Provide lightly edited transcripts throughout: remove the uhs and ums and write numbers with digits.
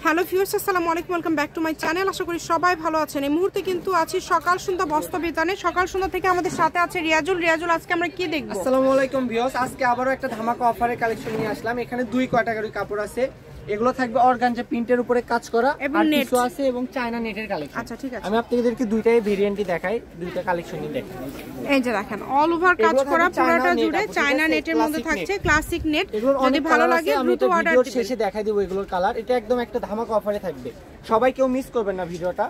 Hello viewers, আসসালামু আলাইকুম, welcome back to my channel. আশা করি সবাই ভালো আছেন। এই মুহূর্তে কিন্তু আছি সকাল সন্ধ্যা বস্ত্র বিতানে। সকাল সন্ধ্যা থেকে আমাদের সাথে আছে রিয়াজুল। রিয়াজুল, আজকে আমরা কি দেখব? আসসালামু আলাইকুম ভিউয়ার্স, আজকে আবারো একটা ধামাকা অফারের কালেকশন নিয়ে আসলাম। এখানে দুই ক্যাটাগরি কাপড় আছে। এগুলো থাকবে অর্গানজা প্রিন্টের উপরে কাজ করা আর টিস্যু আছে এবং চায়না নেটের কালেকশন। আচ্ছা, ঠিক আছে, আমি আপনাদেরকে দুইটাই ভেরিয়েন্টই দেখাই, দুইটা কালেকশনই দেখাই। এই যে দেখেন, অল ওভার কাজ করা, পুরোটা জুড়ে চায়না নেটের মধ্যে থাকছে ক্লাসিক নেট। যদি ভালো লাগে দ্রুত অর্ডার দিবেন। শেষে দেখাই দেব এগুলোর কালার। এটা একদম একটা ধামাকা অফারে থাকবে, সবাই কেউ মিস করবেন না ভিডিওটা,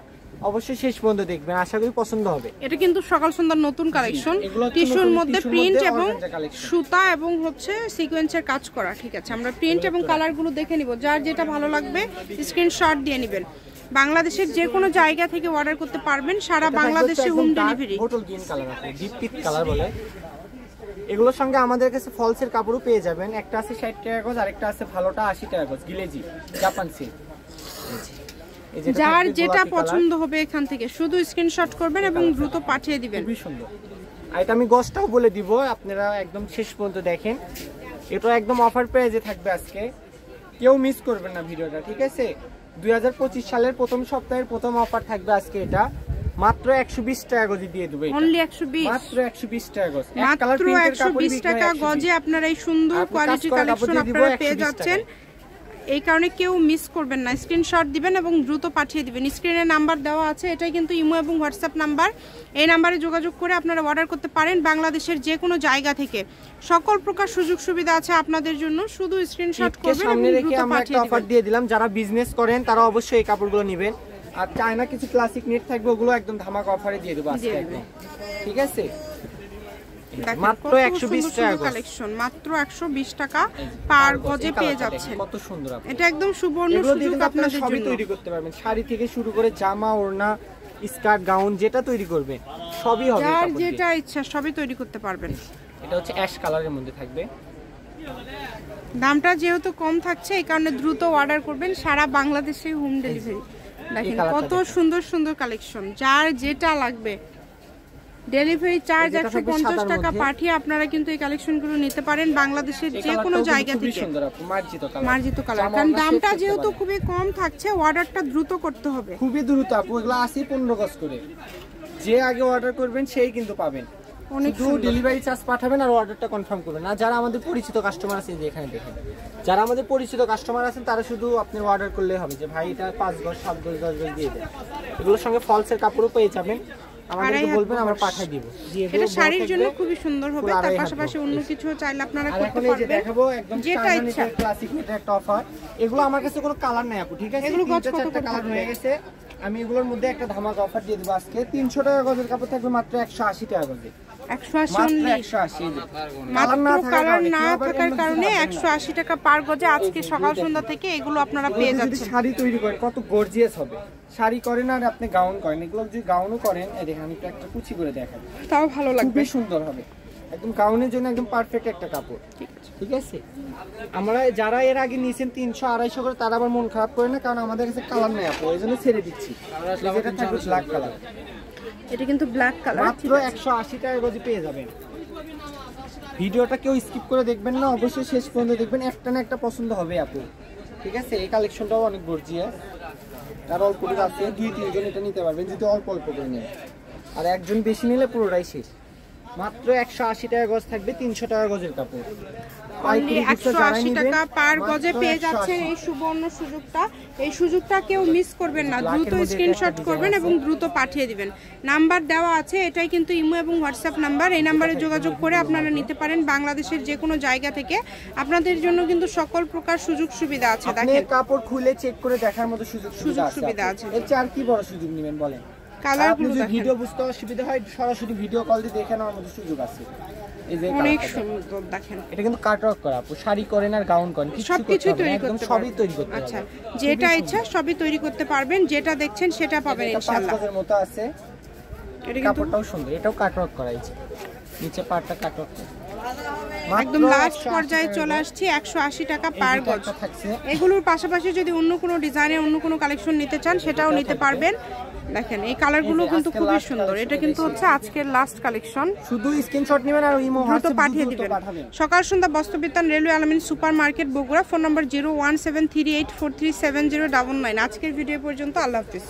অবশ্যই শেষ পর্যন্ত দেখবেন, আশা করি পছন্দ হবে। এটা কিন্তু সকাল সন্ধ্যার নতুন কালেকশন, টিস্যুর মধ্যে প্রিন্ট এবং সুতা এবং হচ্ছে সিকোয়েন্সের কাজ করা। ঠিক আছে, আমরা প্রিন্ট এবং কালারগুলো দেখে নিব। যার যেটা ভালো লাগবে স্ক্রিনশট দিয়ে নেবেন। বাংলাদেশের যে কোনো জায়গা থেকে অর্ডার করতে পারবেন, সারা বাংলাদেশে হোম ডেলিভারি। বোতল গ্রিন কালার আছে, ডিপ পিট কালার বলে। এগুলোর সঙ্গে আমাদের কাছে ফলসের কাপড়ও পেয়ে যাবেন। একটা আছে 60 টাকা গজ, আরেকটা আছে ভালোটা 80 টাকা গজ, গিলেজি জাপান সিল্ক। যার যেটা পছন্দ হবে এখান থেকে শুধু স্ক্রিনশট করবেন এবং দ্রুত পাঠিয়ে দিবেন। খুবই সুন্দর। আর এটা আমি গজটাও বলে দিব, আপনারা একদম শেষ পর্যন্ত দেখেন। এটা একদম অফার প্রাইসে থাকবে আজকে, কেউ মিস করবেন না ভিডিওটা। ঠিক আছে, 2025 সালের প্রথম সপ্তাহের প্রথম অফার থাকবে আজকে। এটা মাত্র 120 টাকা গজে দিয়ে দেব। অনলি 120, মাত্র 120 টাকা গজ, মাত্র 120 টাকা গজে আপনারা এই সুন্দর কোয়ালিটি কালেকশন আপনারা পেয়ে যাচ্ছেন। এই কারণে কেউ মিস করবেন না, স্ক্রিনশট দিবেন এবং দ্রুত পাঠিয়ে দিবেন। স্ক্রিনে নাম্বার দেওয়া আছে, এটাই কিন্তু ইমো এবং হোয়াটসঅ্যাপ নাম্বার। এই নাম্বারে যোগাযোগ করে আপনারা অর্ডার করতে পারেন বাংলাদেশের যে কোনো জায়গা থেকে। সকল প্রকার সুযোগ সুবিধা আছে আপনাদের জন্য, শুধু স্ক্রিনশট করবেন এবং দ্রুত পাঠিয়ে দিবেন। অফার দিয়ে দিলাম, যারা বিজনেস করেন তারা অবশ্যই এই কাপড়গুলো নেবেন। আর চায়না কিছু ক্লাসিক নেট থাকবে, ওগুলো একদম ধামাকা অফারে দিয়ে দেব আজকে একদম। ঠিক আছে, মাত্র 120 টাকা কালেকশন, মাত্র 120 টাকা পার গজে পেয়ে যাচ্ছেন। কত সুন্দর! এটা একদম সুবর্ণ সুযোগ আপনাদের জন্য। সবই তৈরি করতে পারবেন, শাড়ি থেকে শুরু করে জামা, ওড়না, স্কার্ট, গাউন যেটা তৈরি করবেন সবই হবে। যার যেটা ইচ্ছা সবই তৈরি করতে পারবেন। এটা হচ্ছে অ্যাশ কালারের মধ্যে থাকবে। দামটা যেহেতু কম থাকছে এই কারণে দ্রুত অর্ডার করবেন, সারা বাংলাদেশে হোম ডেলিভারি। দেখেন কত সুন্দর সুন্দর কালেকশন, যার যেটা লাগবে। ডেলিভারি চার্জ 150 টাকা পাঠিয়ে আপনারা কিন্তু এই কালেকশনগুলো নিতে পারেন বাংলাদেশের যে কোনো জায়গা থেকে। মার্জিত কালার, কারণ দামটা যেহেতু খুবই কম থাকছে, অর্ডারটা দ্রুত করতে হবে, খুবই দ্রুত আপু। এগুলো 80-15 গজ করে, যে আগে অর্ডার করবেন সেই কিন্তু পাবেন। শুধু ডেলিভারি চার্জ পাঠাবেন আর অর্ডারটা কনফার্ম করবেন। আর যারা আমাদের পরিচিত কাস্টমার আছেন, যে এখানে দেখেন, যারা আমাদের পরিচিত কাস্টমার আছেন তারা শুধু আপনি অর্ডার করলেই হবে যে ভাই এটা 5 গজ, 7 গজ, 10 গজ দিয়ে দেন। এগুলোর সঙ্গে ফলসের কাপড়ও পেয়ে যাবেন, আমাদেরকে বলবেন আমরা পাঠিয়ে দিব। এটা শাড়ির জন্য খুবই সুন্দর হবে, তার পাশাপাশি অন্য কিছু চাইলে আপনারা করতে পারবেন। এই যে দেখাবো একদম যেটা ইচ্ছা ক্লাসিক এটা একটা অফার। এগুলো আমার কাছে কোনো কালার নাই আপু, ঠিক আছে? এগুলো গজ কত করে কালার হয়ে গেছে। আমি এগুলোর মধ্যে একটা ধামাকা অফার দিয়ে দেব আজকে। 300 টাকা গজের কাপড় থাকবে মাত্র 180 টাকা গজে। 180 মাত্র কালার না থাকার কারণে 180 টাকা পার গজে আজকে সকাল সন্ধ্যা থেকে এগুলো আপনারা পেয়ে যাচ্ছেন। শাড়ি তৈরি করে কত গর্জিয়াস হবে। শাড়ি করেন আর আপনি গাউন করেন, এগুলো যদি গাউনও করেন, এই দেখেন আমি একটা কুচি করে দেখাবো, তাও ভালো লাগবে, খুবই সুন্দর হবে। একদম গাউনের জন্য একদম পারফেক্ট একটা কাপড়। ঠিক আছে, আমরা যারা এর আগে নিয়েছেন 300-250 করে, তারা আবার মন খারাপ করে না, কারণ আমাদের কাছে কালার নেই আপু, এই জন্য ছেড়ে দিচ্ছি। এটা থাকবে ব্ল্যাক কালার, এটা কিন্তু ব্ল্যাক কালার, মাত্র 180 টাকা গজে পেয়ে যাবেন। ভিডিওটা কেউ স্কিপ করে দেখবেন না, অবশ্যই শেষ পর্যন্ত দেখবেন, একটা না একটা পছন্দ হবে আপু। ঠিক আছে, এই কালেকশনটাও অনেক গর্জিয়াস। তার অল্প করে আছে, 2-3 জন এটা নিতে পারবেন যদি অল্প অল্প করে নেন, আর একজন বেশি নিলে পুরোটাই শেষ। মাত্র 180 টাকা গজ থাকবে, 300 টাকা গজের কাপড়। 180 টাকা পার গজে পেয়ে যাচ্ছেন এই সুবর্ণ সুযোগটা। এই সুযোগটা কেউ মিস করবেন না, দ্রুত স্ক্রিনশট করবেন এবং দ্রুত পাঠিয়ে দিবেন। নাম্বার দেওয়া আছে, এটাই কিন্তু ইমো এবং হোয়াটসঅ্যাপ নাম্বার। এই নাম্বারে যোগাযোগ করে আপনারা নিতে পারেন বাংলাদেশের যে কোনো জায়গা থেকে। আপনাদের জন্য কিন্তু সকল প্রকার সুযোগ সুবিধা আছে। দেখেন কাপড় খুলে চেক করে দেখার মতো সুযোগ সুবিধা আছে। এর চেয়ে আর কি বড় সুযোগ নেবেন বলেন? কালারগুলো যদি ভিডিও বুঝতে অসুবিধা হয়, সরাসরি ভিডিও কল দিয়ে দেখে নেওয়ার মতো সুযোগ আছে। এই যে অনেক সুন্দর দেখেন, এটা কিন্তু কাটওয়ার্ক করা আপু, শাড়ি করেন আর গাউন করেন সবকিছু তৈরি করতে পারবেন, সবই তৈরি করতে পারবেন। আচ্ছা, যেটা ইচ্ছা সবই তৈরি করতে পারবেন, যেটা দেখছেন সেটা পাবেন ইনশাআল্লাহ। 5 গজের মতো আছে, এটা কাপড়টাও সুন্দর, এটাও কাটওয়ার্ক করা আছে, নিচে পাটটা কাটওয়ার্ক করা। একদম লাস্ট পর্যায়ে চলে আসছি 180 টাকা পার গজ। এগুলোর পাশাপাশি যদি অন্য কোনো ডিজাইনের অন্য কোনো কালেকশন নিতে চান সেটাও নিতে পারবেন। দেখেন এই কালারগুলো কিন্তু খুবই সুন্দর। এটা কিন্তু হচ্ছে আজকের লাস্ট কালেকশন। শুধু স্ক্রিনশট নেবেন আর ইমো হোয়াটসঅ্যাপ পাঠিয়ে দিবেন। সকাল সন্ধ্যা বস্ত্রবিতান রেলওয়ে আলামিন সুপার মার্কেট বগুড়া। ফোন নম্বর 01738437099। আজকের ভিডিও পর্যন্ত, আল্লাহ হাফেজ।